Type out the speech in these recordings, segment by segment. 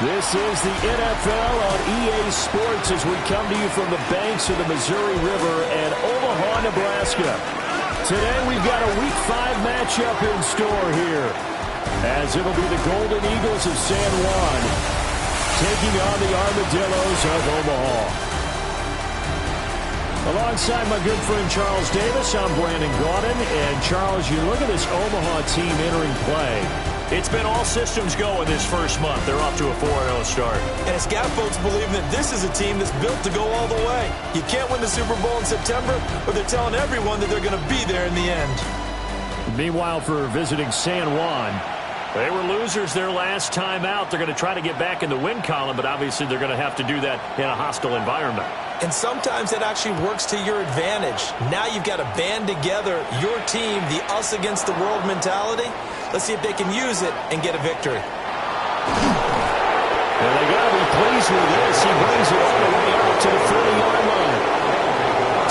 This is the NFL on EA Sports as we come to you from the banks of the Missouri River and Omaha, Nebraska. Today we've got a Week 5 matchup in store here, as it'll be the Golden Eagles of San Juan taking on the Armadillos of Omaha. Alongside my good friend Charles Davis, I'm Brandon Gaudin. And Charles, you look at this Omaha team entering play. It's been all systems go in this first month. They're off to a 4-0 start. And scout folks believe that this is a team that's built to go all the way. You can't win the Super Bowl in September, but they're telling everyone that they're going to be there in the end. Meanwhile, for visiting San Juan, they were losers their last time out. They're going to try to get back in the win column, but obviously they're going to have to do that in a hostile environment. And sometimes that actually works to your advantage. Now you've got to band together your team, the us against the world mentality. Let's see if they can use it and get a victory. And they got to be pleased with this. He brings it all the way out to the 30-yard line.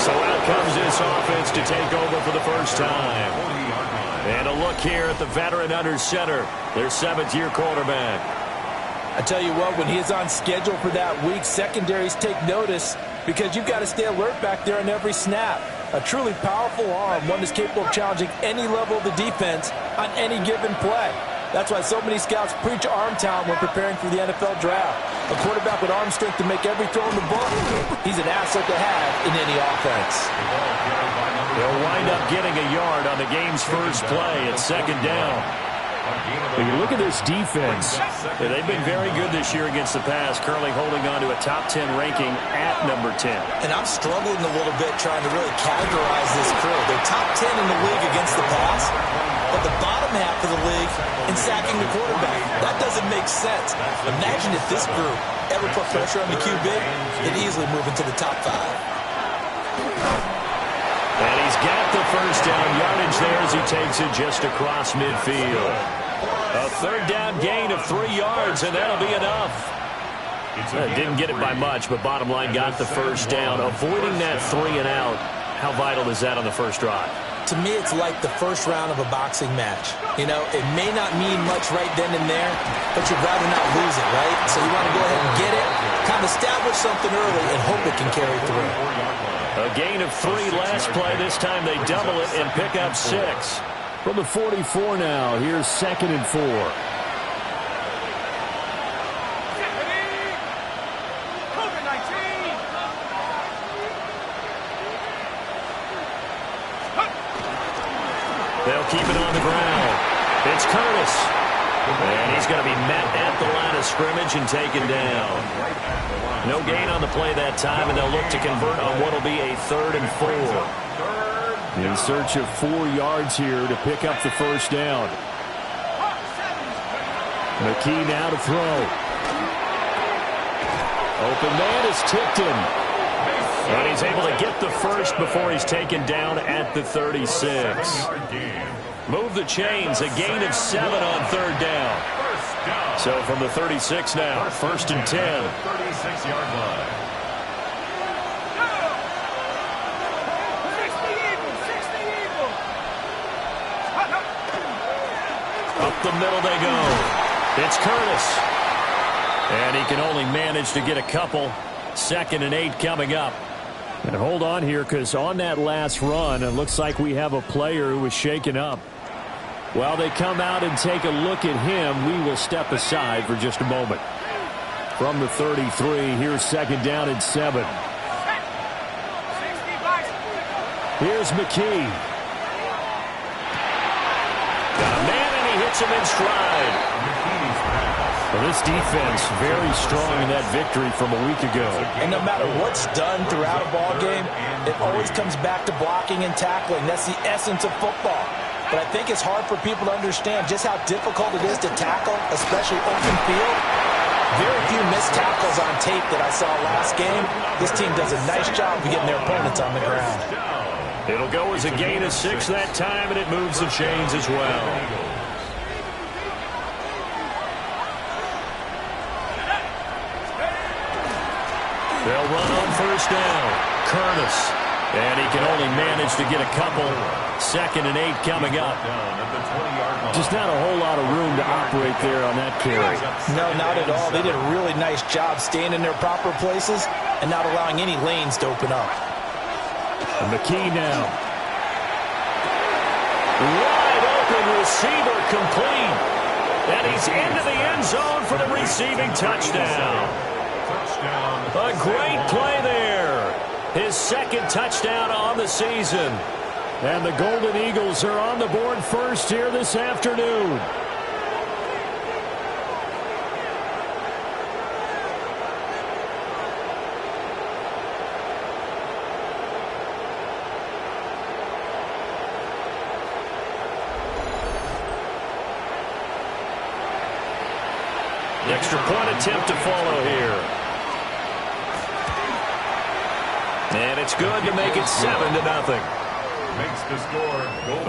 So out comes this offense to take over for the first time. And a look here at the veteran under center, their 7th-year quarterback. I tell you what, when he is on schedule for that week, secondaries take notice because you've got to stay alert back there on every snap. A truly powerful arm, one that's capable of challenging any level of the defense on any given play. That's why so many scouts preach arm talent when preparing for the NFL draft. A quarterback with arm strength to make every throw in the book, he's an asset to have in any offense. They'll wind up getting a yard on the game's first play at 2nd down. When you look at this defense, they've been very good this year against the pass, currently holding on to a top 10 ranking at number 10. And I'm struggling a little bit trying to really categorize this crew. They're top 10 in the league against the pass, but the bottom half of the league in sacking the quarterback. That doesn't make sense. Imagine if this group ever put pressure on the QB, they'd easily move into the top 5. And he's got the first down yardage there as he takes it just across midfield. A 3rd down gain of 3 yards, and that'll be enough. Didn't get it by much, but bottom line got the first down. Avoiding that 3 and out, how vital is that on the first drive? To me, it's like the first round of a boxing match. You know, it may not mean much right then and there, but you'd rather not lose it, right? So you want to go ahead and get it, kind of establish something early, and hope it can carry through. A gain of 3 last play. This time they double it and pick up 6. From the 44 now, here's 2nd and 4. They'll keep it on the ground. It's Curtis. And he's going to be met at the line of scrimmage and taken down. No gain on the play that time, and they'll look to convert on what will be a 3rd and 4. In search of 4 yards here to pick up the first down. McKee now to throw. Open man is tipped him. And he's able to get the first before he's taken down at the 36. Move the chains, a gain of 7 on 3rd down. So from the 36 now, 1st and 10. 36-yard line. Up the middle they go. It's Curtis. And he can only manage to get a couple. 2nd and 8 coming up. And hold on here, because on that last run, it looks like we have a player who was shaken up. While they come out and take a look at him, we will step aside for just a moment. From the 33, here's 2nd down and 7. Here's McKee. Got a man, and he hits him in stride. Well, this defense very strong in that victory from a week ago. And no matter what's done throughout a ball game, it always comes back to blocking and tackling. That's the essence of football. But I think it's hard for people to understand just how difficult it is to tackle, especially open field. Very few missed tackles on tape that I saw last game. This team does a nice job of getting their opponents on the ground. It'll go as a gain of 6 that time, and it moves the chains as well. They'll run on 1st down. Curtis. And he can only manage to get a couple. 2nd and 8 coming up. Just not a whole lot of room to operate there on that carry. No, not at all. They did a really nice job staying in their proper places and not allowing any lanes to open up. And McKee now. Wide open receiver complete. And he's into the end zone for the receiving touchdown. A great play there. His 2nd touchdown on the season. And the Golden Eagles are on the board first here this afternoon. The extra point attempt to follow here. And it's good to make it 7-0. Makes the score.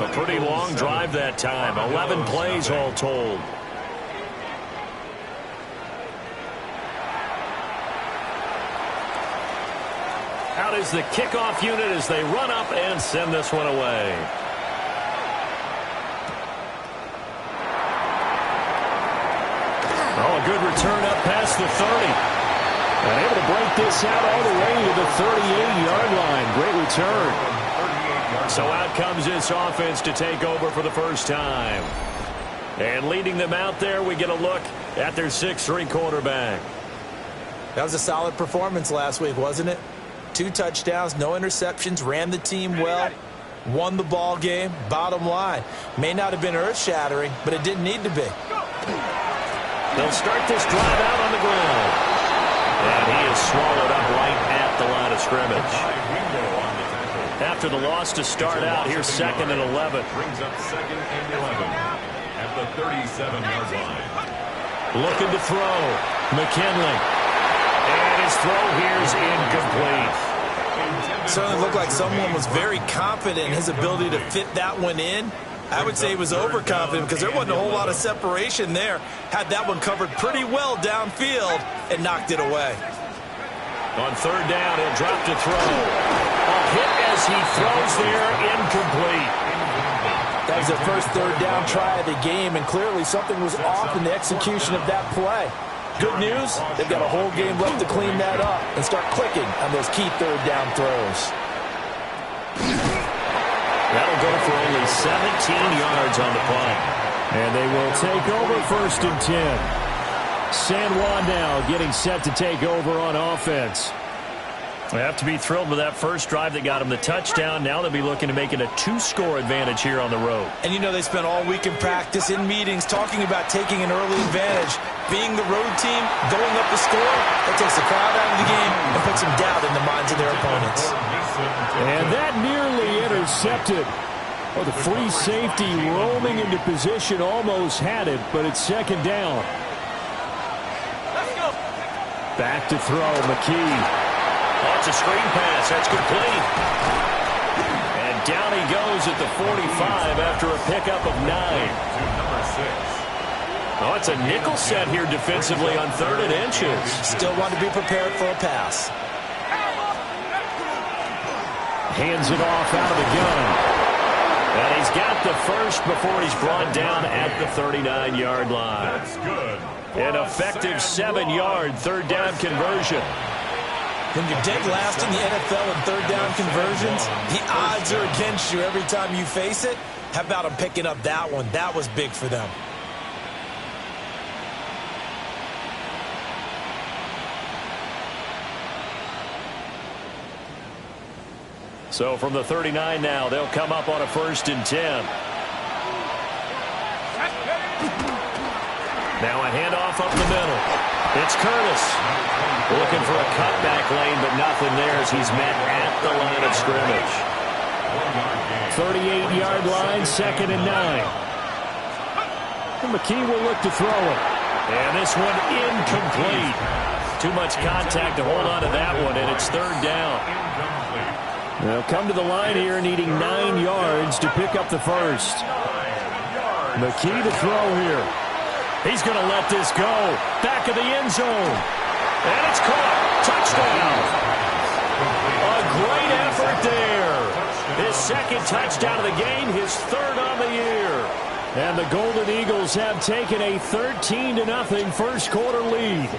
A pretty long drive that time. 11 plays all told. Out is the kickoff unit as they run up and send this one away. Oh, a good return up past the 30. And able to break this out all the way to the 38-yard line. Great return. So out comes this offense to take over for the first time. And leading them out there, we get a look at their 6'3" quarterback. That was a solid performance last week, wasn't it? 2 touchdowns, no interceptions, ran the team well, won the ball game. Bottom line, may not have been earth-shattering, but it didn't need to be. They'll start this drive out on the ground. And he is swallowed up right at the line of scrimmage. After the loss to start out, here's 2nd and 11. Brings up 2nd and 11 at the 37-yard line. Looking to throw. McKinley. And his throw here is incomplete. Certainly looked like someone was very confident in his ability to fit that one in. I would say he was overconfident because there wasn't a whole lot of separation there. Had that one covered pretty well downfield and knocked it away. On 3rd down, he'll drop to throw. A hit as he throws there, incomplete. That was their first 3rd down try of the game, and clearly something was off in the execution of that play. Good news, they've got a whole game left to clean that up and start clicking on those key 3rd down throws. That'll go for only 17 yards on the punt. And they will take over 1st and 10. San Juan now getting set to take over on offense. They have to be thrilled with that first drive that got them the touchdown. Now they'll be looking to make it a 2-score advantage here on the road. And you know they spent all week in practice, in meetings, talking about taking an early advantage. Being the road team, going up the score, that takes the crowd out of the game and puts some doubt in the minds of their opponents. And that nearly intercepted. Oh, the free safety roaming into position almost had it, but it's 2nd down. Back to throw, McKee. Oh, it's a screen pass. That's complete. And down he goes at the 45 after a pickup of 9. Number 6. Oh, it's a nickel set here defensively on 3rd and inches. Still want to be prepared for a pass. Hands it off out of the gun. And he's got the first before he's brought down at the 39-yard line. That's good. An effective 7-yard 3rd down conversion. When you're dead last in the NFL in 3rd down conversions, the odds are against you every time you face it. How about them picking up that one? That was big for them. So from the 39 now, they'll come up on a 1st and 10. Now a handoff up the middle. It's Curtis. Looking for a cutback lane, but nothing there as he's met at the line of scrimmage. 38-yard line, 2nd and 9. And McKee will look to throw it. And this one incomplete. Too much contact to hold on to that one, and it's 3rd down. They'll come to the line here needing 9 yards to pick up the first. McKee to throw here. He's going to let this go. Back of the end zone. And it's caught. Touchdown. A great effort right there. His second touchdown of the game, his third on the year. And the Golden Eagles have taken a 13-0 first quarter lead.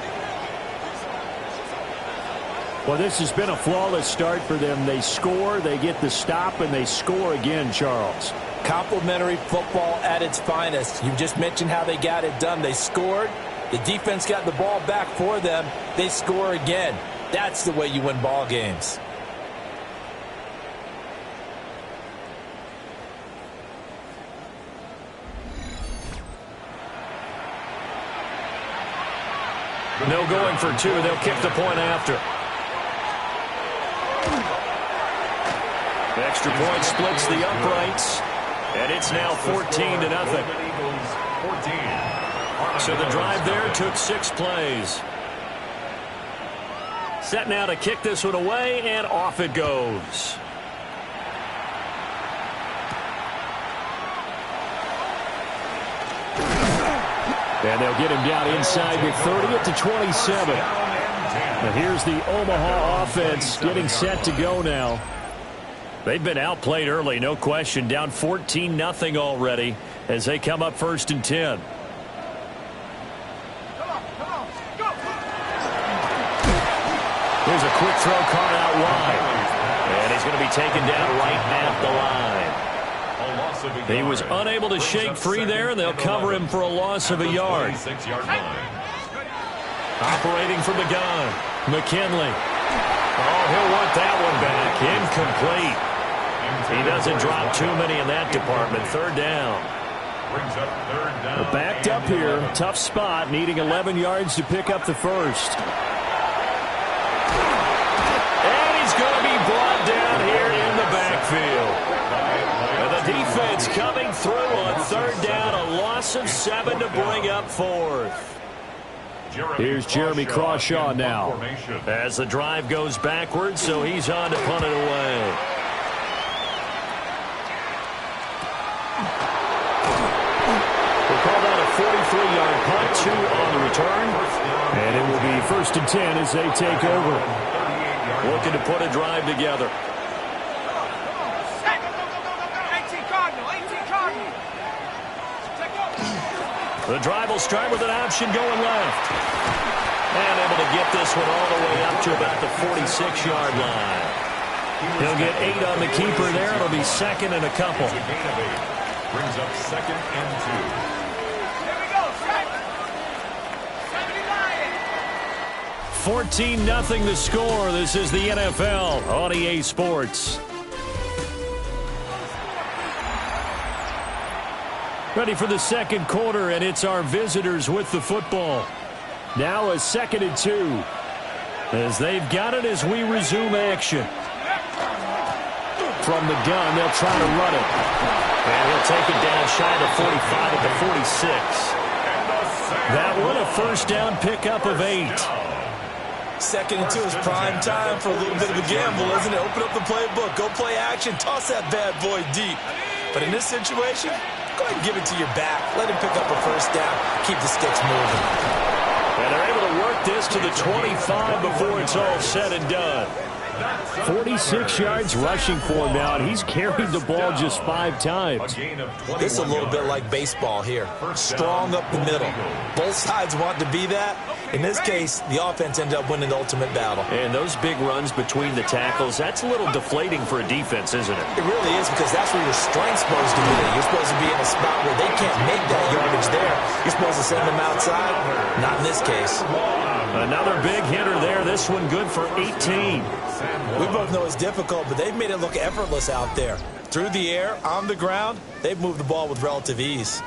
Well, this has been a flawless start for them. They score, they get the stop, and they score again, Charles. Complimentary football at its finest. You just mentioned how they got it done. They scored. The defense got the ball back for them. They score again. That's the way you win ball games. No going for two. They'll kick the point after. The extra point splits the uprights, and it's now 14-0. So the drive there took 6 plays. Set now to kick this one away, and off it goes. And they'll get him down inside the 30 at the 27. And here's the Omaha offense getting set to go now. They've been outplayed early, no question. Down 14-0 already as they come up 1st and 10. Here's a quick throw caught out wide. And he's going to be taken down right at the line. He was unable to shake free there, and they'll cover him for a loss of a yard. Operating from the gun, McKinley. Oh, he'll want that one back. Incomplete. He doesn't drop too many in that department. 3rd down. We're backed up here. Tough spot, needing 11 yards to pick up the first. And he's going to be brought down here in the backfield. And the defense coming through on 3rd down. A loss of 7 to bring up 4th. Here's Jeremy Crawshaw now. As the drive goes backwards, so he's on to punt it away. We'll call that a 43-yard punt, 2 on the return. And it will be 1st and 10 as they take over. Looking to put a drive together. The drive will start with an option going left. And able to get this one all the way up to about the 46-yard line. He'll get 8 on the keeper there. It'll be 2nd and a couple. Brings up 2nd and 2. Here we go, set. 14-0 the score. This is the NFL on EA Sports. Ready for the second quarter, and it's our visitors with the football. Now a 2nd and 2. As they've got it as we resume action. From the gun, they'll try to run it. And he'll take it down shy of the 45 at the 46. That one, a 1st down pickup of 8. 2nd and 2 is prime time for a little bit of a gamble, isn't it? Open up the playbook, go play action, toss that bad boy deep. But in this situation, go ahead and give it to your back. Let him pick up a 1st down. Keep the sticks moving. And they're able to work this to the 25 before it's all said and done. 46 yards rushing for him now, and he's carried the ball just 5 times. This is a little bit like baseball here. Strong up the middle. Both sides want to be that. In this case, the offense ended up winning the ultimate battle. And those big runs between the tackles, that's a little deflating for a defense, isn't it? It really is, because that's where your strength's supposed to be. You're supposed to be in a spot where they can't make that yardage there. You're supposed to send them outside. Not in this case. Another big hitter there. This one good for 18. We both know it's difficult, but they've made it look effortless out there. Through the air, on the ground, they've moved the ball with relative ease.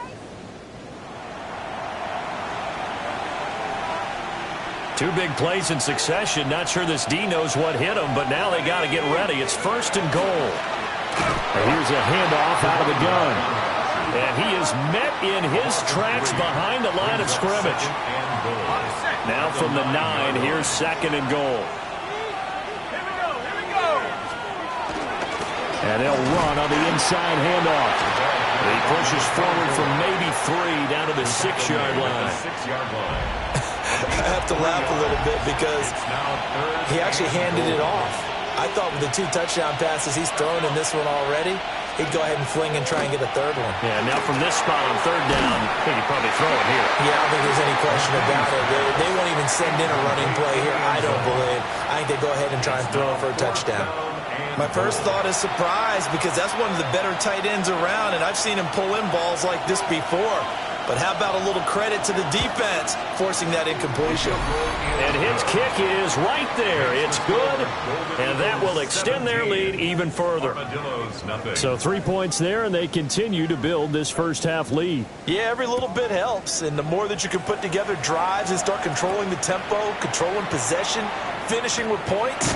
Two big plays in succession. Not sure this D knows what hit him, but now they got to get ready. It's 1st and goal. And here's a handoff out of the gun. And he is met in his tracks behind the line of scrimmage. Now from the 9, here's 2nd and goal. And they'll run on the inside handoff. He pushes forward from maybe 3 down to the 6-yard line. I have to laugh a little bit because he actually handed it off. I thought with the 2 touchdown passes he's thrown in this one already, he'd go ahead and fling and try and get a third one. Yeah, now from this spot on third down, I think he'd probably throw it here. Yeah, I don't think there's any question about it. They won't even send in a running play here, I don't believe. I think they go ahead and try and throw it for a touchdown. My first thought is surprise, because that's one of the better tight ends around, and I've seen him pull in balls like this before. But how about a little credit to the defense forcing that incompletion? And his kick is right there. It's good, and that will extend their lead even further. So 3 points there, and they continue to build this first half lead. Yeah, every little bit helps, and the more that you can put together drives and start controlling the tempo, controlling possession, finishing with points,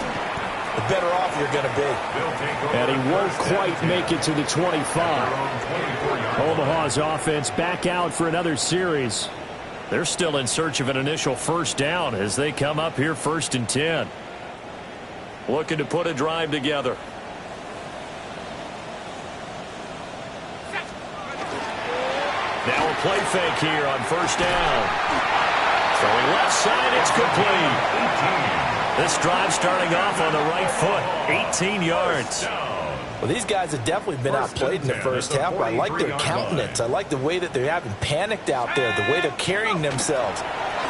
the better off you're going to be. And he won't quite make it to the 25. Omaha's offense back out for another series. They're still in search of an initial first down as they come up here 1st and 10. Looking to put a drive together. Now a play fake here on 1st down. Throwing left side, it's complete. This drive starting off on the right foot, 18 yards. Well, these guys have definitely been outplayed in the first half, but I like their countenance. I like the way that they're having panicked out there, the way they're carrying themselves.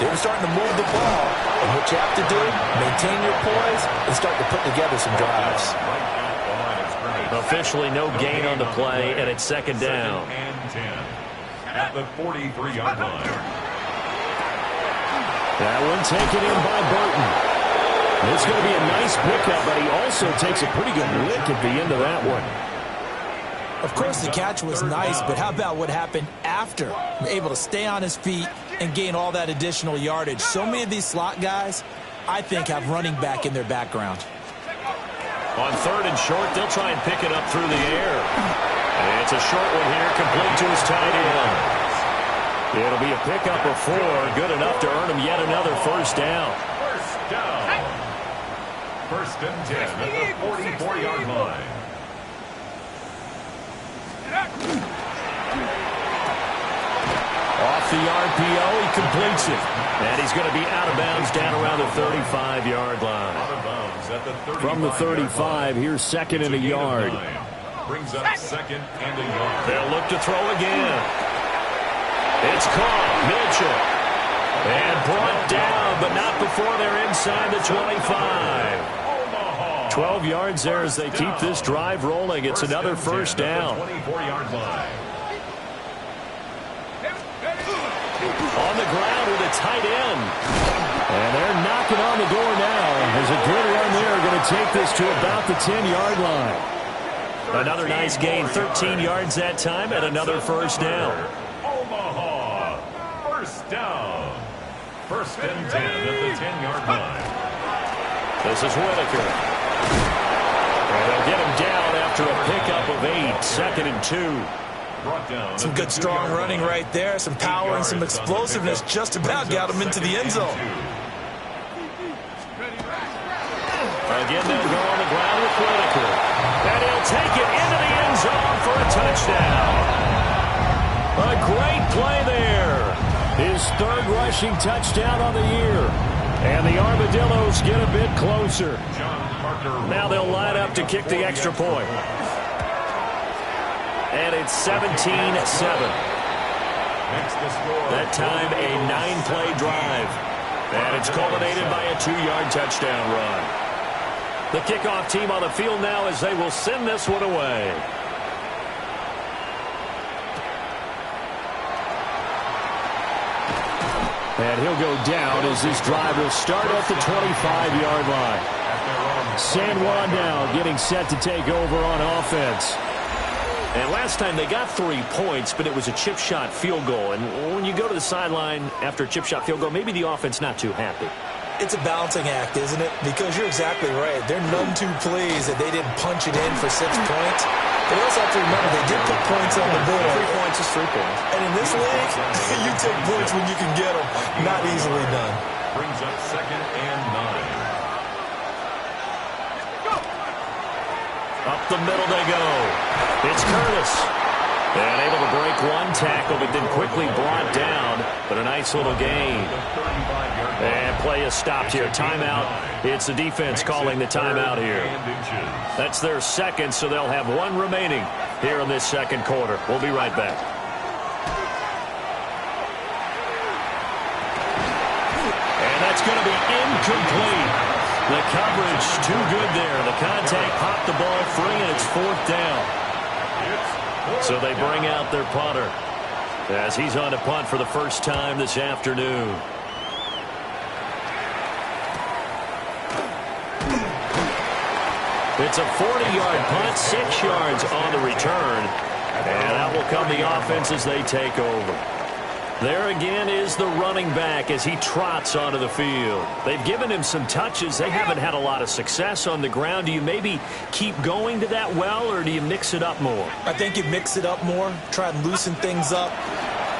They're starting to move the ball, and what you have to do, maintain your poise and start to put together some drives. Officially no gain on the play, and it's 2nd down. At the 43-yard line. That one taken in by Burton. It's going to be a nice pickup, but he also takes a pretty good lick at the end of that one. Of course, the catch was nice, but how about what happened after? Able to stay on his feet and gain all that additional yardage. So many of these slot guys, I think, have running back in their background. On 3rd and short, they'll try and pick it up through the air. And it's a short one here, complete to his tight end. It'll be a pickup of 4, good enough to earn him yet another first down. First down. 1st and 10 at the 44-yard line. Off the RPO, he completes it. And he's going to be out of bounds down around the 35-yard line. Out of bounds at the 35. From the 35, here's 2nd and a yard. Brings up 2nd and a yard. They'll look to throw again. It's caught. Mitchell. And brought down, but not before they're inside the 25. 12 yards there as they keep this drive rolling. It's another first down. 24-yard line. On the ground with a tight end. And they're knocking on the door now. There's a good run there. Going to take this to about the 10-yard line. Another nice gain. 13 yards that time and another first down. Omaha. First down. 1st and 10 at the 10-yard line. This is Whitaker. And they'll get him down after a pickup of 8. 2nd and 2. Some good strong running right there. Some power and some explosiveness. Just about got him into the end zone. Again, they'll go on the ground with Whitaker. And he'll take it into the end zone for a touchdown. A great play there. His 3rd rushing touchdown on the year. And the Armadillos get a bit closer. Now they'll line up to kick the extra point. And it's 17-7. That time a 9-play drive. And it's culminated by a 2-yard touchdown run. The kickoff team on the field now as they will send this one away. And he'll go down as this drive will start at the 25-yard line. San Juan now getting set to take over on offense. And last time they got 3 points, but it was a chip shot field goal. And when you go to the sideline after a chip shot field goal, maybe the offense not too happy. It's a balancing act, isn't it? Because you're exactly right. They're none too pleased that they didn't punch it in for 6 points. But you also have to remember they did put points on the board. 3 points is 3 points. And in this league, you take points when you can get them. Not easily done. Brings up 2nd and 9. Up the middle they go. It's Curtis. And able to break one tackle, but then quickly brought down. But a nice little gain. And play is stopped here. Timeout. It's the defense calling the timeout here. That's their second, so they'll have one remaining here in this second quarter. We'll be right back. And that's going to be incomplete. The coverage too good there. The contact popped the ball free, and it's fourth down. So they bring out their punter as he's on to punt for the first time this afternoon. It's a 40-yard punt, 6 yards on the return. And that will come the offense as they take over. There again is the running back as he trots onto the field. They've given him some touches. They haven't had a lot of success on the ground. Do you maybe keep going to that well, or do you mix it up more? I think you mix it up more, try and loosen things up.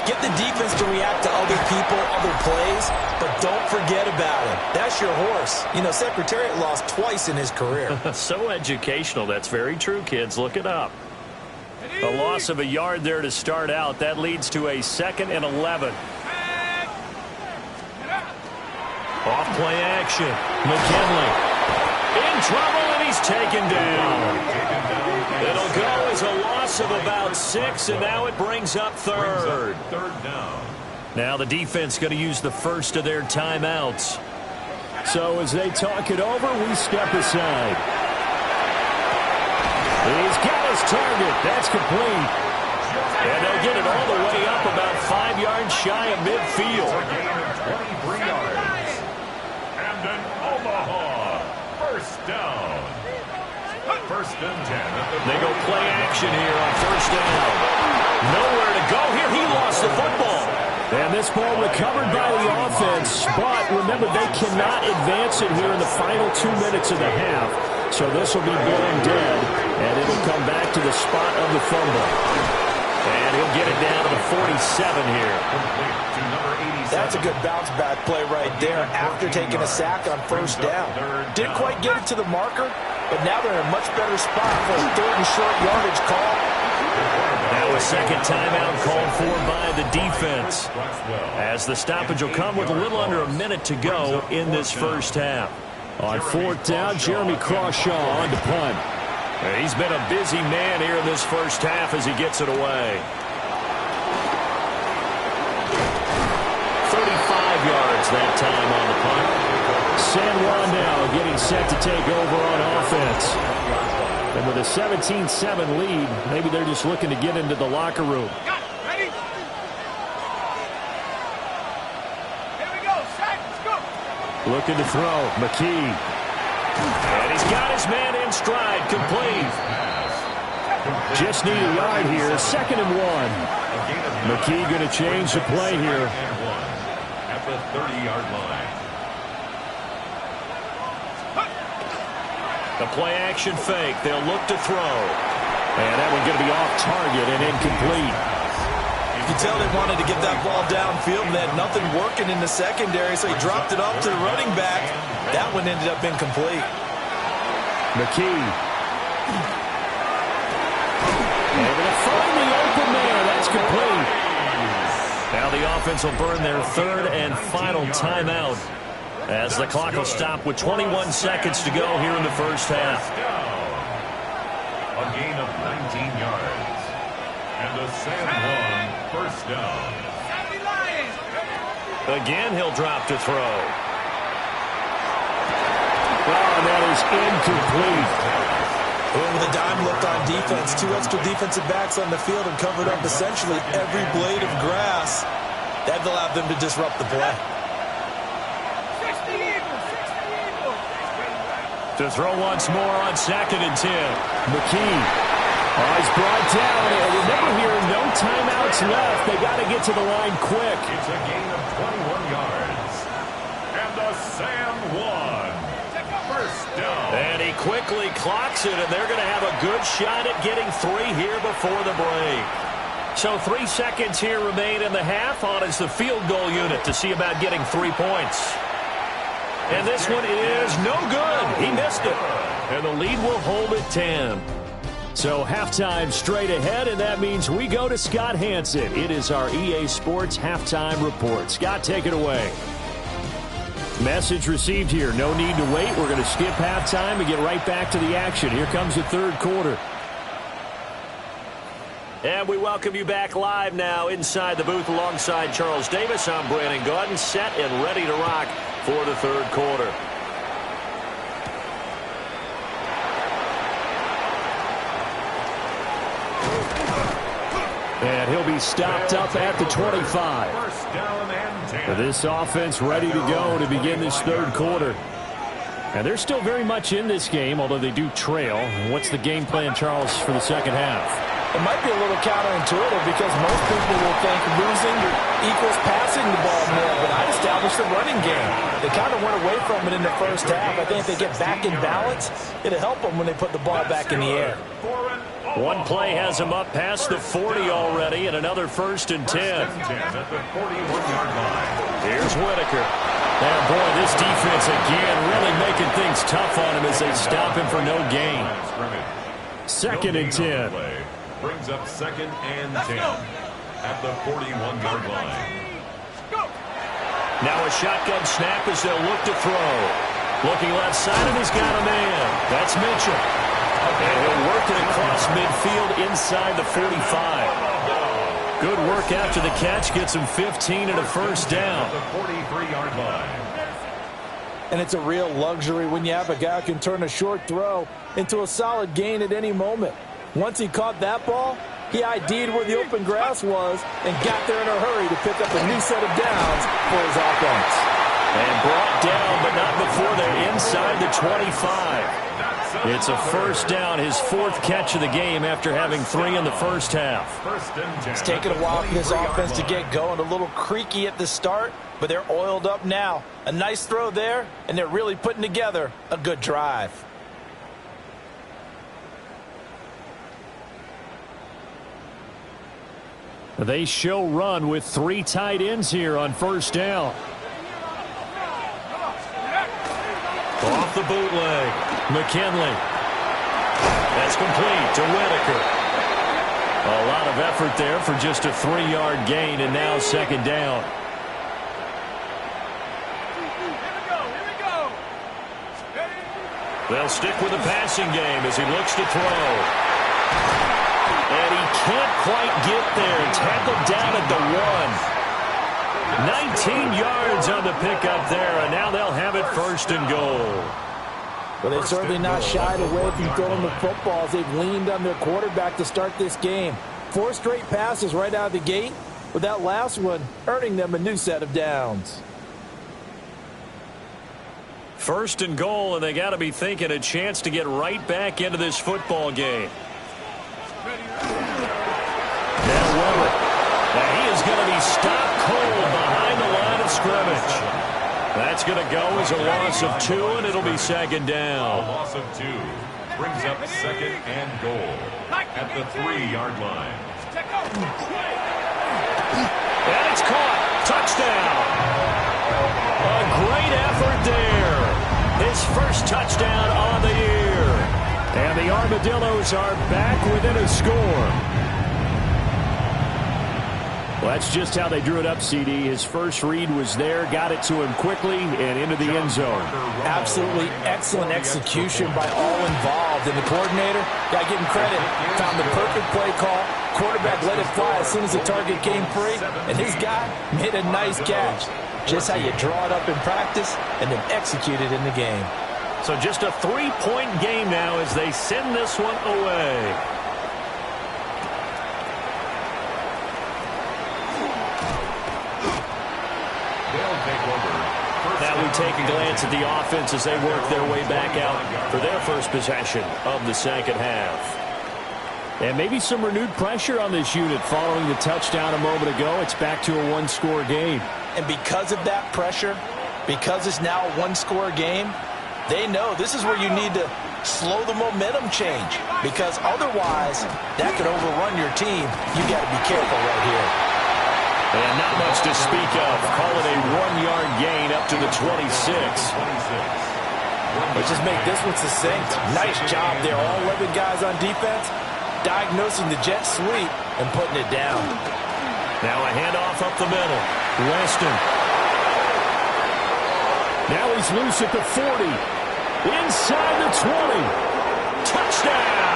Get the defense to react to other people, other plays, but don't forget about him. That's your horse. You know, Secretariat lost twice in his career. So educational. That's very true, kids. Look it up. A loss of a yard there to start out. That leads to a 2nd and 11. Off play action. McKinley in trouble, and he's taken down. It'll go as a loss of about 6, and now it brings up third. Third down. Now the defense going to use the first of their timeouts. So as they talk it over, we step aside. He's got his target. That's complete. And they'll get it all the way up about 5 yards shy of midfield. A gain of 23 yards. And an Omaha first down. First and 10. They go play action here on first down. Nowhere to go here. He lost the football. And this ball recovered by the offense. But remember, they cannot advance it here in the final 2 minutes of the half. So this will be blown dead, and it'll come back to the spot of the fumble. And he'll get it down to the 47 here. That's a good bounce-back play right there after taking a sack on first down. Didn't quite get it to the marker, but now they're in a much better spot for a 3rd and short yardage call. Now a second timeout called for by the defense, as the stoppage will come with a little under a minute to go in this first half. On 4th down, Jeremy Crawshaw on to punt. And he's been a busy man here in this first half as he gets it away. 35 yards that time on the punt. San Juan now getting set to take over on offense. And with a 17-7 lead, maybe they're just looking to get into the locker room. Looking to throw. McKee. And he's got his man in stride. Complete. Just need a yard here. 2nd and 1. McKee going to change the play here. At the 30-yard line. The play action fake. They'll look to throw. And that one going to be off target and incomplete. You can tell they wanted to get that ball downfield, and they had nothing working in the secondary, so he dropped it off to the running back. That one ended up incomplete. McKee. Able to find the open man. That's complete. Now the offense will burn their 3rd and final timeout as the clock will stop with 21 seconds to go here in the first half. A gain of 19 yards. And a San Juan first down. Again, he'll drop to throw. Oh, that is incomplete. With a dime look on defense, 2 extra defensive backs on the field and covered up essentially every blade of grass. That allowed them to disrupt the play. To throw once more on 2nd and 10. McKee. Oh, he's brought down. And remember here, no timeouts left. They got to get to the line quick. It's a gain of 21 yards. And a San Juan first down. And he quickly clocks it, and they're going to have a good shot at getting 3 here before the break. So 3 seconds here remain in the half. On is the field goal unit to see about getting 3 points. And this one is no good. He missed it. And the lead will hold at 10. So halftime straight ahead, and that means we go to Scott Hansen. It is our EA Sports Halftime Report. Scott, take it away. Message received here. No need to wait. We're going to skip halftime and get right back to the action. Here comes the third quarter. And we welcome you back live now inside the booth alongside Charles Davis. I'm Brandon Gaudin, set and ready to rock for the third quarter. And he'll be stopped up at the 25. First down and 10. This offense ready to go to begin this third quarter. And they're still very much in this game, although they do trail. What's the game plan, Charles, for the second half? It might be a little counterintuitive because most people will think losing equals passing the ball more, but I'd establish the running game. They kind of went away from it in the first half. I think if they get back in balance, it'll help them when they put the ball back in the air. One play has him up past the 40 already, and another first and 10. At the 41-yard line. Here's Whitaker. And boy, this defense again really making things tough on him as they stop him for no gain. Second and 10. Brings up second and 10 at the 41-yard line. Now a shotgun snap as they'll look to throw. Looking left side, and he's got a man. That's Mitchell. And he'll work it across midfield inside the 45. Good work after the catch. Gets him 15 and a first down. The 43-yard line. And it's a real luxury when you have a guy who can turn a short throw into a solid gain at any moment. Once he caught that ball, he ID'd where the open grass was and got there in a hurry to pick up a new set of downs for his offense. And brought down, but not before they're inside the 25. It's a first down, his fourth catch of the game after having 3 in the first half. It's taken a while for this offense to get going. A little creaky at the start, but they're oiled up now. A nice throw there, and they're really putting together a good drive. They show run with 3 tight ends here on first down. Off the bootleg. McKinley. That's complete to Whitaker. A lot of effort there for just a 3-yard gain, and now second down. They'll stick with the passing game as he looks to throw. And he can't quite get there. Tackled down at the 1. 19 yards on the pickup there, and now they'll have it first and goal. Well, they've certainly not shied away from throwing the football as they've leaned on their quarterback to start this game. 4 straight passes right out of the gate, with that last one earning them a new set of downs. First and goal, and they got to be thinking a chance to get right back into this football game. Now Weber. Now he is going to be stopped cold behind the line of scrimmage. That's going to go as a loss of 2, and it'll be second down. A loss of 2 brings up second and goal at the 3-yard line. And it's caught. Touchdown. A great effort there. His first touchdown on the year. And the Armadillos are back within a score. Well, that's just how they drew it up, CD. His first read was there, got it to him quickly, and into the end zone. Absolutely excellent execution by all involved. And the coordinator, got to give him credit, found the perfect play call. Quarterback let it fly as soon as the target came free, and this guy made a nice catch. Just how you draw it up in practice and then execute it in the game. So just a 3-point game now as they send this one away. Now we take a glance at the offense as they work their way back out for their first possession of the second half. And maybe some renewed pressure on this unit following the touchdown a moment ago. It's back to a 1-score game. And because of that pressure, because it's now a 1-score game, they know this is where you need to slow the momentum change, because otherwise that could overrun your team. You got to be careful right here. And not much to speak of. Call it a 1-yard gain up to the 26. Let's just make this one succinct. Nice job there. All 11 guys on defense, diagnosing the jet sweep and putting it down. Now a handoff up the middle. Weston. Now he's loose at the 40. Inside the 20. Touchdown!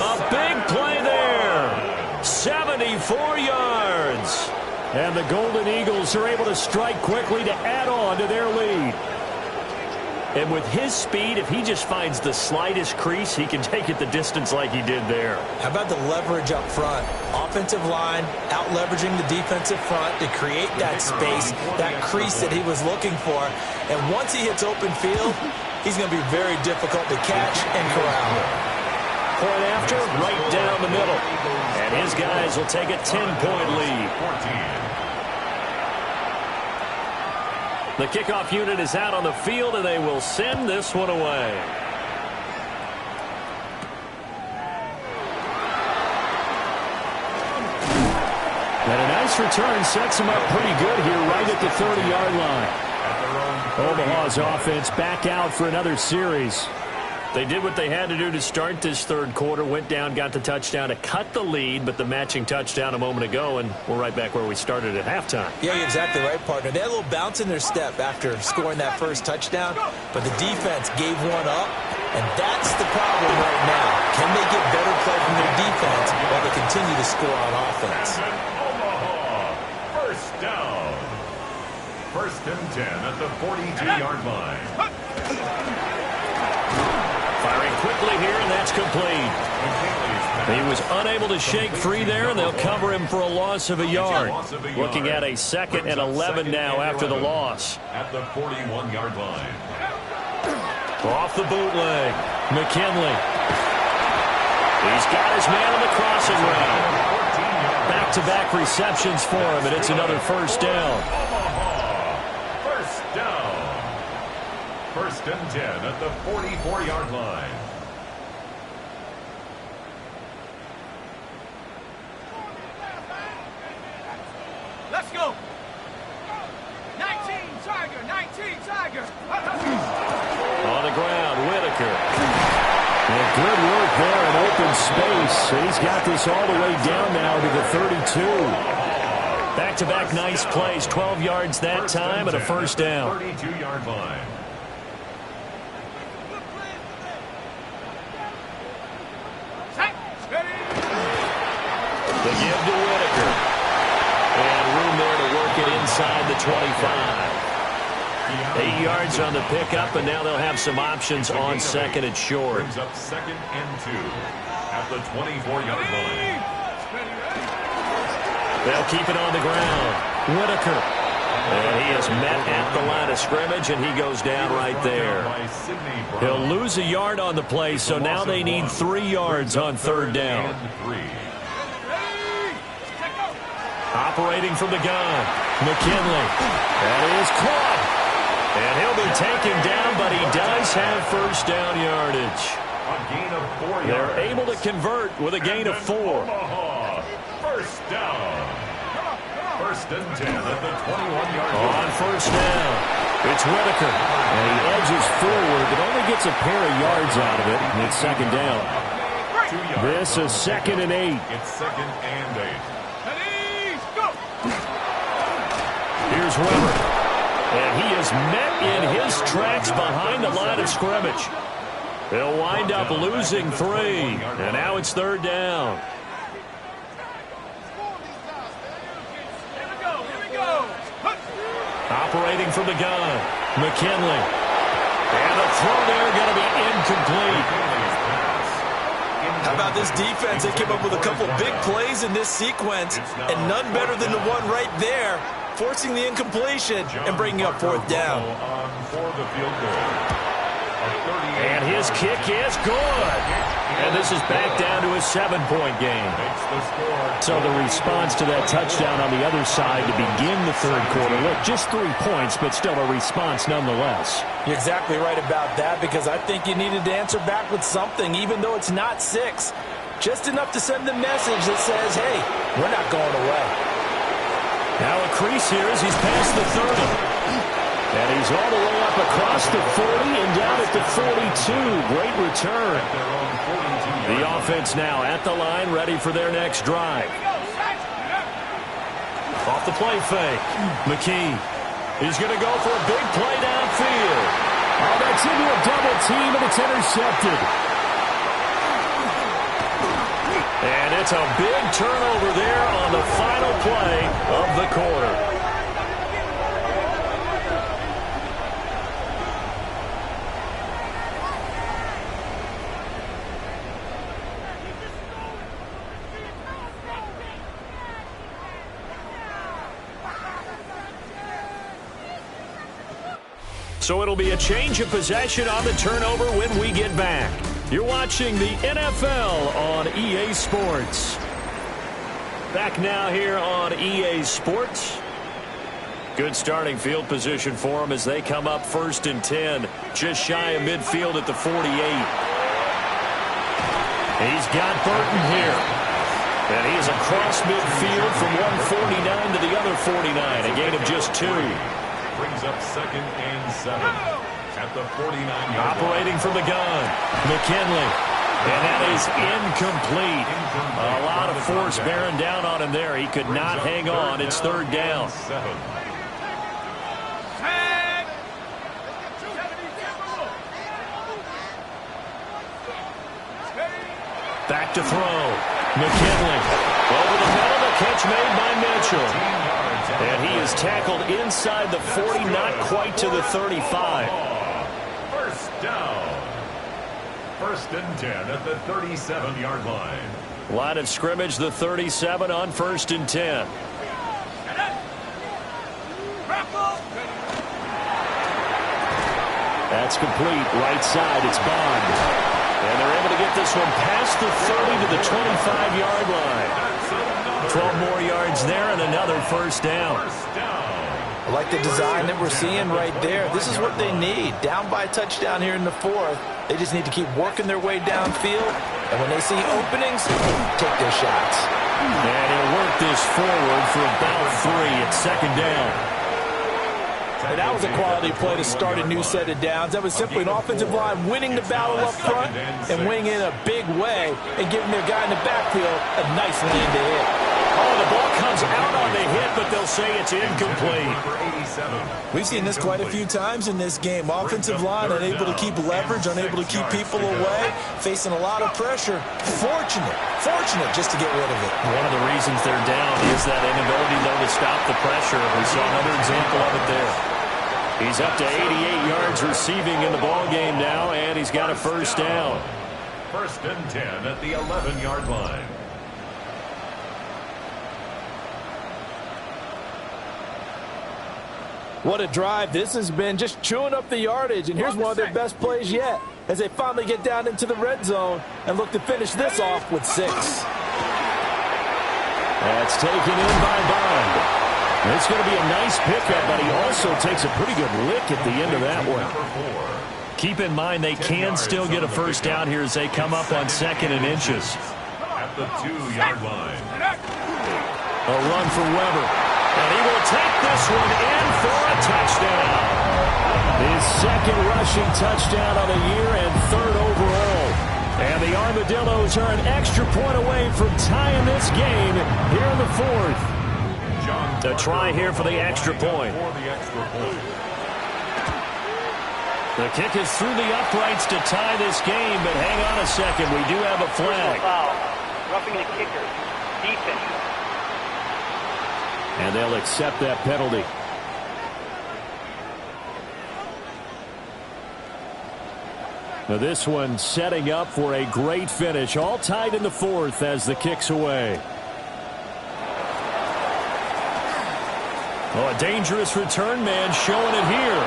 A big play there. 74 yards. And the Golden Eagles are able to strike quickly to add on to their lead. And with his speed, if he just finds the slightest crease, he can take it the distance like he did there. How about the leverage up front? Offensive line out-leveraging the defensive front to create that space, that crease that he was looking for. And once he hits open field, he's going to be very difficult to catch and corral. Point after, right down the middle. And his guys will take a 10-point lead. The kickoff unit is out on the field, and they will send this one away. And a nice return sets him up pretty good here right at the 30-yard line. Omaha's offense back out for another series. They did what they had to do to start this third quarter, went down, got the touchdown to cut the lead, but the matching touchdown a moment ago, and we're right back where we started at halftime. Yeah, you're exactly right, partner. They had a little bounce in their step after scoring that first touchdown, but the defense gave one up, and that's the problem right now. Can they get better play from their defense while they continue to score on offense? Omaha, first down. First and 10 at the 42-yard line. Firing quickly here, and that's complete. He was unable to shake free there, and they'll cover him for a loss of a yard. Looking at a 2nd and 11 now after the loss. At the 41-yard line. Off the bootleg. McKinley. He's got his man on the crossing route. Back-to-back receptions for him, and it's another first down. First down. First and 10 at the 44-yard line. Let's go. 19 Tiger. On the ground, Whitaker. And good work there in open space. And he's got this all the way down now to the 32. Back-to-back nice plays. 12 yards that time and a first down. 32-yard line. The give to Whitaker. And room there to work it inside the 25. 8 yards on the pickup, and now they'll have some options on 2nd and short. Brings up 2nd and 2 at the 24-yard line. They'll keep it on the ground. Whitaker. And he is met at the line of scrimmage, and he goes down right there. He'll lose a yard on the play, so now they need 3 yards on 3rd down. Operating from the gun, McKinley. That is caught. And he'll be taken down, but he does have first down yardage. A gain of 4 yards. They're able to convert with a gain of 4. Omaha, first down. First and 10 at the 21-yard line. On first down, it's Whitaker. And he edges forward, but only gets a pair of yards out of it. And it's 2nd down. 2 yards. This is 2nd and 8. It's 2nd and 8. Here's Weber. And he is met in his tracks behind the line of scrimmage. They'll wind up losing 3. And now it's 3rd down. Operating from the gun, McKinley. And the throw there going to be incomplete. How about this defense? They came up with a couple big plays in this sequence, and none better than the one right there, forcing the incompletion and bringing up 4th down. And his kick is good. And this is back down to a 7-point game. So the response to that touchdown on the other side to begin the 3rd quarter. Look, just 3 points, but still a response nonetheless. You're exactly right about that, because I think you needed to answer back with something, even though it's not 6. Just enough to send the message that says, hey, we're not going away. Now a crease here as he's past the 30. And he's all the way up across the 40 and down at the 42. Great return. The offense now at the line, ready for their next drive. Off the play fake. McKee. He's going to go for a big play downfield. Oh, that's into a double team, and it's intercepted. And it's a big turnover there on the final play of the quarter. So it'll be a change of possession on the turnover when we get back. You're watching the NFL on EA Sports. Back now here on EA Sports. Good starting field position for them as they come up 1st and 10. Just shy of midfield at the 48. He's got Burton here. And he's across midfield from 149 to the other 49. A gain of just 2. Brings up 2nd and 7 at the 49. Operating from the gun, McKinley. And that is incomplete. A lot of force bearing down on him there. He could not hang on. It's 3rd down. Back to throw. McKinley. Over the middle, the catch made by Mitchell. And he is tackled inside the 40, not quite to the 35. First down. 1st and 10 at the 37-yard line. Line of scrimmage, the 37 on 1st and 10. That's complete. Right side, it's Bond. And they're able to get this one past the 30 to the 25-yard line. 12 more yards there and another 1st down. I like the design that we're seeing right there. This is what they need. Down by a touchdown here in the 4th. They just need to keep working their way downfield. And when they see openings, take their shots. And he'll work this forward for about 3 at 2nd down. And that was a quality play to start a new set of downs. That was simply an offensive line winning the battle up front and winning in a big way and giving their guy in the backfield a nice land to hit. Oh, the ball comes out on the hit, but they'll say it's incomplete. We've seen this quite a few times in this game. Offensive line unable to keep leverage, unable to keep people away, facing a lot of pressure. Fortunate just to get rid of it. One of the reasons they're down is that inability, though, to stop the pressure. We saw another example of it there. He's up to 88 yards receiving in the ballgame now, and he's got a 1st down. 1st and 10 at the 11-yard line. What a drive this has been, just chewing up the yardage. And here's one of their best plays yet as they finally get down into the red zone and look to finish this off with 6. That's taken in by Bond. It's going to be a nice pickup, but he also takes a pretty good lick at the end of that one. Keep in mind they can still get a 1st down here as they come up on 2nd and inches. At the 2-yard line. A run for Weber. And he will take this one in for a touchdown. His 2nd rushing touchdown of the year and 3rd overall. And the Armadillos are an extra point away from tying this game here in the 4th. A try here for the extra point. The kick is through the uprights to tie this game, but hang on a second. We do have a flag. Roughing the kicker. Defense. And they'll accept that penalty. Now this one setting up for a great finish. All tied in the 4th as the kick's away. Oh, a dangerous return man showing it here.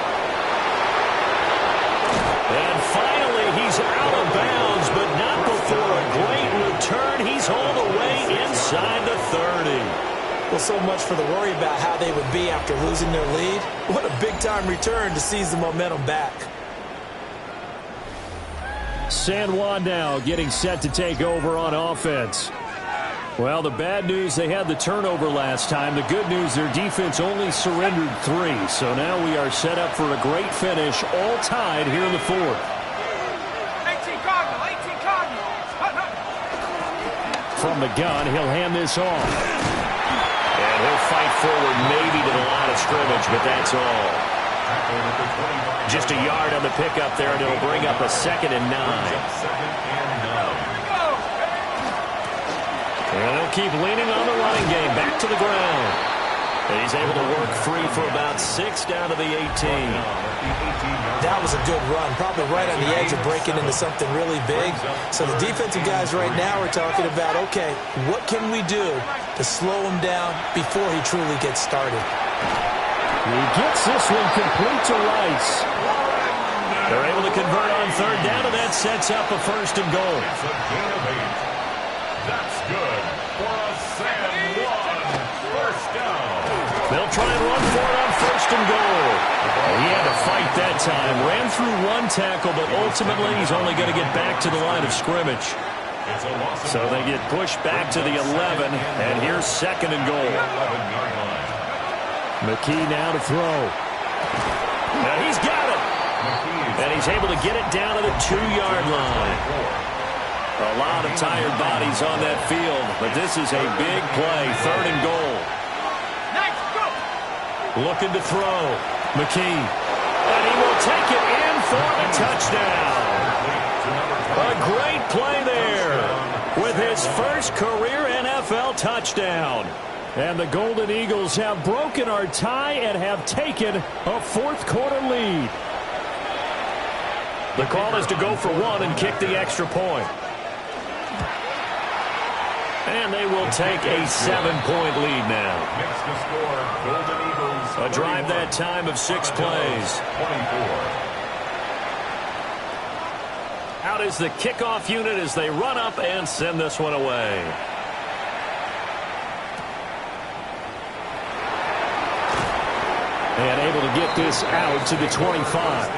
And finally he's out of bounds, but not before a great return. He's all the way inside the 30. Well, so much for the worry about how they would be after losing their lead. What a big-time return to seize the momentum back. San Juan now getting set to take over on offense. Well, the bad news, they had the turnover last time. The good news, their defense only surrendered 3. So now we are set up for a great finish, all tied here in the 4th. 18 Cardinal, 18 Cardinal. From the gun, he'll hand this off. And he'll fight forward maybe to the line of scrimmage, but that's all. Just a yard on the pickup there, and it'll bring up a 2nd and 9. And they'll keep leaning on the running game. Back to the ground. And he's able to work free for about 6 down to the 18. That was a good run. Probably right on the edge of breaking into something really big. So the defensive guys right now are talking about, okay, what can we do to slow him down before he truly gets started? He gets this one complete to Rice. They're able to convert on 3rd down, and that sets up a 1st and goal. That's good for a Sam 1st down. They'll try and run for it on 1st and goal. He had to fight that time. Ran through 1 tackle, but ultimately he's only going to get back to the line of scrimmage. So they get pushed back to the 11, and here's 2nd and goal. McKee now to throw. Now he's got it. And he's able to get it down to the 2-yard line. A lot of tired bodies on that field, but this is a big play. 3rd and goal. Looking to throw. McKee. And he will take it in for the touchdown. A great play there with his first career NFL touchdown. And the Golden Eagles have broken our tie and have taken a 4th quarter lead. The call is to go for 1 and kick the extra point. And they will take a 7-point lead now. A drive that time of 6 plays. Out is the kickoff unit as they run up and send this one away. And able to get this out to the 25.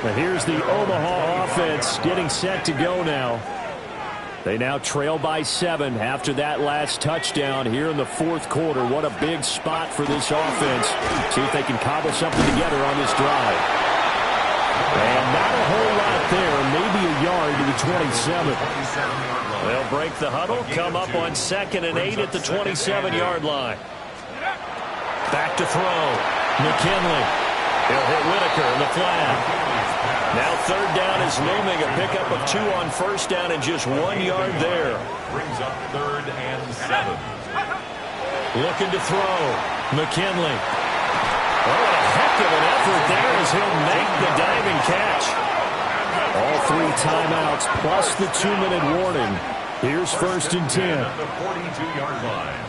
But here's the Omaha offense getting set to go now. They now trail by 7 after that last touchdown here in the 4th quarter. What a big spot for this offense. See if they can cobble something together on this drive. And not a whole lot there. Maybe a yard to the 27. They'll break the huddle, come up on 2nd and 8 at the 27-yard line. Back to throw. McKinley. He'll hit Whitaker in the flat. Now 3rd down is looming. A pickup of 2 on 1st down and just 1 yard there. Brings up 3rd and 7. Looking to throw. McKinley. Oh, what a heck of an effort there as he'll make the diving catch. All 3 timeouts plus the 2-minute warning. Here's 1st and 10. At the 42-yard line.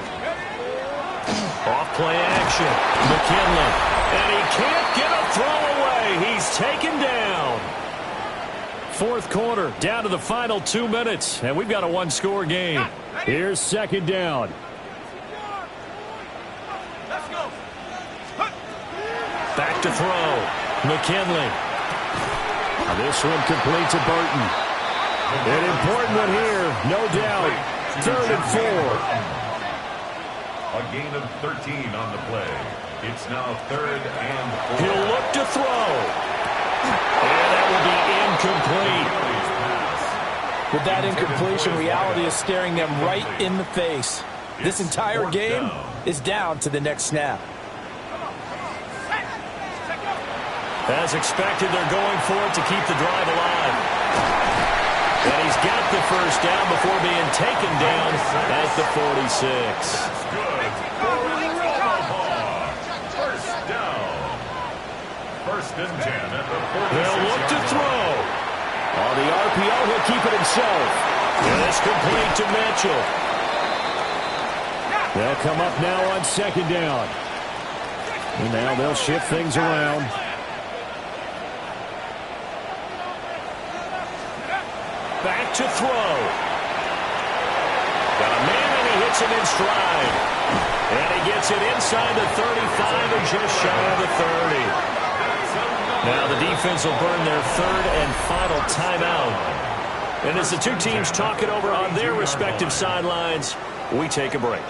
Off play action. McKinley. And he can't get a throw away. He's taken down. 4th quarter, down to the final 2 minutes. And we've got a 1-score game. Here's 2nd down. Back to throw. McKinley. This one complete to Burton. An important one here, no doubt. 3rd and 4. A gain of 13 on the play. It's now 3rd and 4. He'll look to throw. And that will be incomplete. With that incompletion, reality is staring them right in the face. This entire game is down to the next snap. As expected, they're going for it to keep the drive alive. And he's got the 1st down before being taken down at the 46. Good for Omaha. 1st down. 1st and 10 at the 46. They'll look to throw. On the RPO, he'll keep it himself. And it's complete to Mitchell. They'll come up now on 2nd down. And now they'll shift things around. Back to throw. Got a man and he hits him in stride. And he gets it inside the 35 and just shy of the 30. Now the defense will burn their 3rd and final timeout. And as the two teams talk it over on their respective sidelines, we take a break.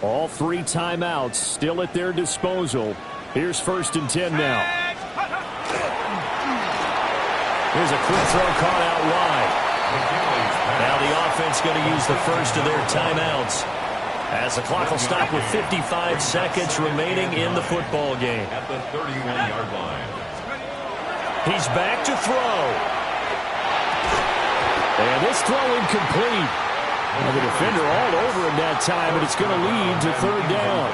All three timeouts still at their disposal. Here's 1st and 10 now. Here's a quick throw caught out wide. Now the offense going to use the first of their timeouts, as the clock will stop with 55 seconds remaining in the football game. At the 31-yard line. He's back to throw. And this throw incomplete. And the defender all over him that time, and it's going to lead to 3rd down.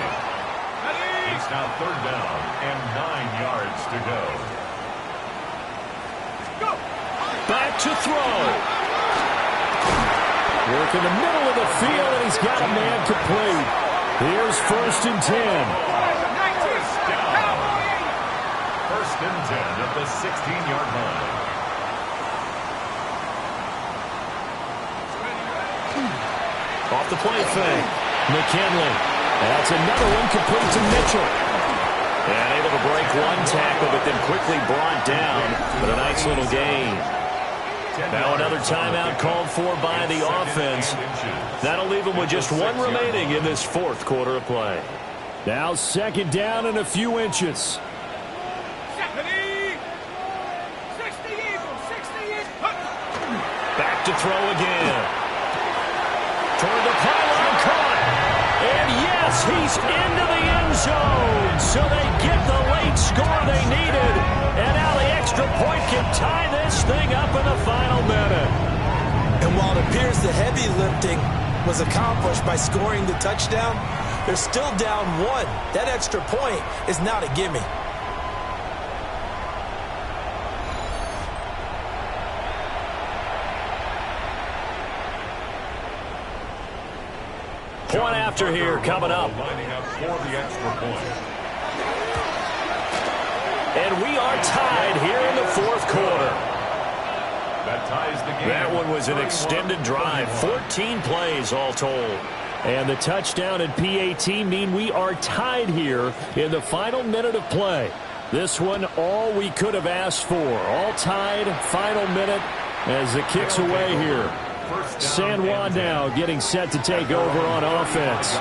It's now 3rd down and 9 yards to go. Back to throw. Work in the middle of the field, and he's got a man complete. Here's 1st and 10. First down. 1st and 10 at the 16-yard line. Off the play fake. McKinley. That's another one complete to Mitchell. And able to break one tackle, but then quickly brought down. But a nice little gain. Now another timeout called for by the offense. That'll leave them with just one remaining in this 4th quarter of play. Now 2nd down and a few inches. Back to throw again. Toward the pylon, caught. And yes, he's into the end zone. So they get the late score they needed. And now the extra point can tie this thing up in the final minute. And while it appears the heavy lifting was accomplished by scoring the touchdown, they're still down 1. That extra point is not a gimme. Point after here coming up. Lining up for the extra point. And we are tied here in the 4th quarter. That ties the game. That one was an extended drive. 14 plays all told. And the touchdown and PAT mean we are tied here in the final minute of play. This one, all we could have asked for. All tied, final minute as the kick's away here. San Juan now getting set to take over on offense.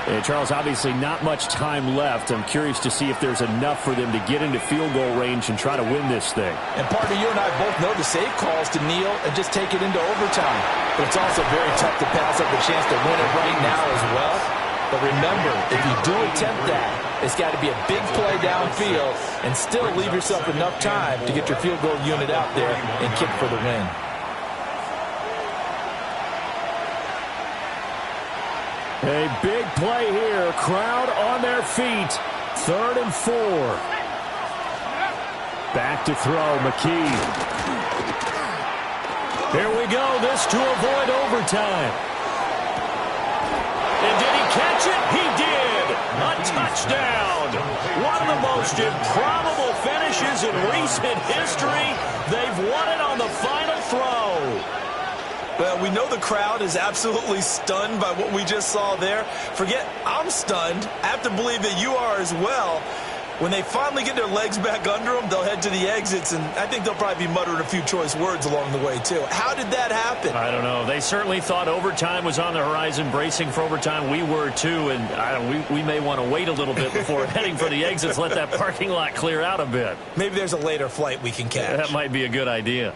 And Charles, obviously not much time left. I'm curious to see if there's enough for them to get into field goal range and try to win this thing. And partner, you and I both know the safe calls to kneel and just take it into overtime. But it's also very tough to pass up the chance to win it right now as well. But remember, if you do attempt that, it's got to be a big play downfield and still leave yourself enough time to get your field goal unit out there and kick for the win. A big play here. Crowd on their feet. 3rd and 4. Back to throw, McKee. Here we go. This to avoid overtime. And did he catch it? He did. A touchdown. One of the most improbable finishes in recent history. They've won it on the final throw. Well, we know the crowd is absolutely stunned by what we just saw there. Forget I'm stunned. I have to believe that you are as well. When they finally get their legs back under them, they'll head to the exits, and I think they'll probably be muttering a few choice words along the way, too. How did that happen? I don't know. They certainly thought overtime was on the horizon, bracing for overtime. We were, too, and we may want to wait a little bit before heading for the exits, let that parking lot clear out a bit. Maybe there's a later flight we can catch. That might be a good idea.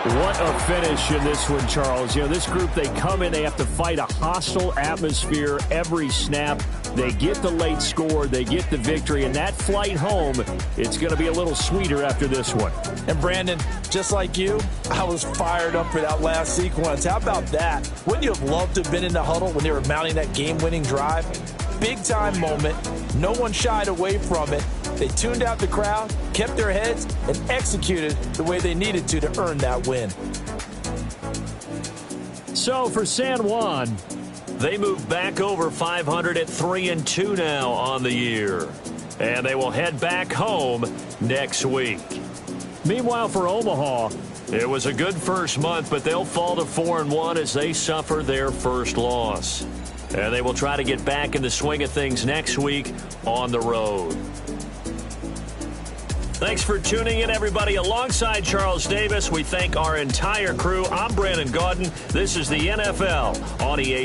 What a finish in this one, Charles. You know, this group, they come in, they have to fight a hostile atmosphere every snap. They get the late score, they get the victory, and that flight home, it's going to be a little sweeter after this one. And Brandon, just like you, I was fired up for that last sequence. How about that? Wouldn't you have loved to have been in the huddle when they were mounting that game-winning drive? Big-time moment. No one shied away from it. They tuned out the crowd, kept their heads, and executed the way they needed to earn that win. So for San Juan, they move back over 500 at 3-2 now on the year. And they will head back home next week. Meanwhile, for Omaha, it was a good first month, but they'll fall to 4-1 as they suffer their first loss. And they will try to get back in the swing of things next week on the road. Thanks for tuning in, everybody. Alongside Charles Davis, we thank our entire crew. I'm Brandon Gaudin. This is the NFL on EA.